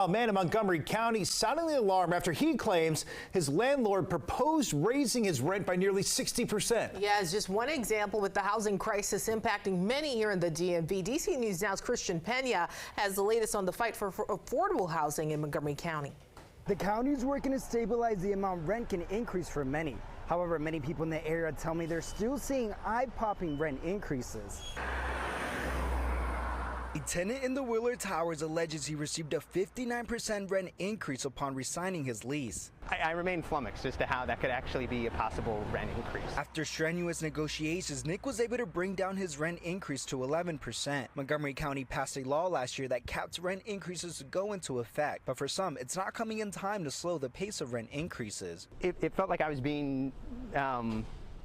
A man in Montgomery County sounding the alarm after he claims his landlord proposed raising his rent by nearly 60%. Yeah, it's just one example with the housing crisis impacting many here in the DMV. DC News Now's Christian Pena has the latest on the fight for affordable housing in Montgomery County. The county is working to stabilize the amount rent can increase for many. However, many people in the area tell me they're still seeing eye-popping rent increases. A tenant in the Willard Towers alleges he received a 59% rent increase upon resigning his lease. I remain flummoxed as to how that could actually be a possible rent increase. After strenuous negotiations, Nick was able to bring down his rent increase to 11%. Montgomery County passed a law last year that capped rent increases to go into effect, but for some, it's not coming in time to slow the pace of rent increases. It felt like I was being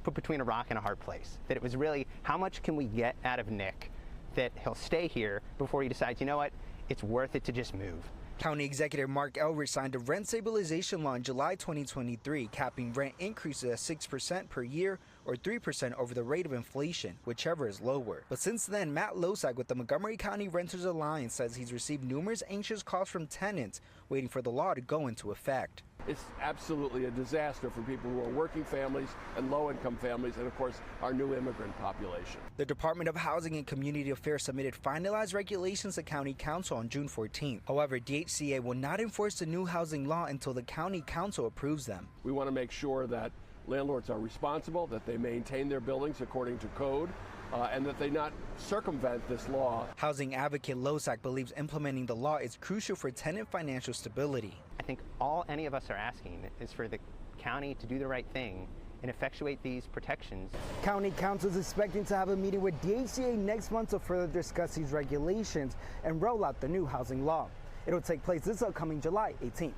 put between a rock and a hard place. That it was really, how much can we get out of Nick that he'll stay here before he decides, you know what, it's worth it to just move. County Executive Mark Elrich signed a rent stabilization law in July 2023, capping rent increases at 6% per year or 3% over the rate of inflation, whichever is lower. But since then, Matt Losak with the Montgomery County Renters Alliance says he's received numerous anxious calls from tenants waiting for the law to go into effect. It's absolutely a disaster for people who are working families and low-income families and, of course, our new immigrant population. The Department of Housing and Community Affairs submitted finalized regulations to County Council on June 14th. However, DHCA will not enforce the new housing law until the County Council approves them. We want to make sure that landlords are responsible, that they maintain their buildings according to code, and that they not circumvent this law. Housing advocate Losak believes implementing the law is crucial for tenant financial stability. I think all any of us are asking is for the county to do the right thing and effectuate these protections. County Council is expecting to have a meeting with DHCA next month to further discuss these regulations and roll out the new housing law. It'll take place this upcoming July 18th.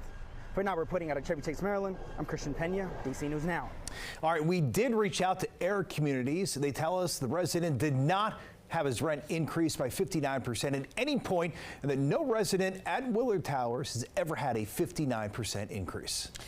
For now, reporting out of Chevy Chase, Maryland, I'm Christian Pena, DC News Now. All right, we did reach out to Air Communities. They tell us the resident did not have his rent increased by 59% at any point, and that no resident at Willard Towers has ever had a 59% increase.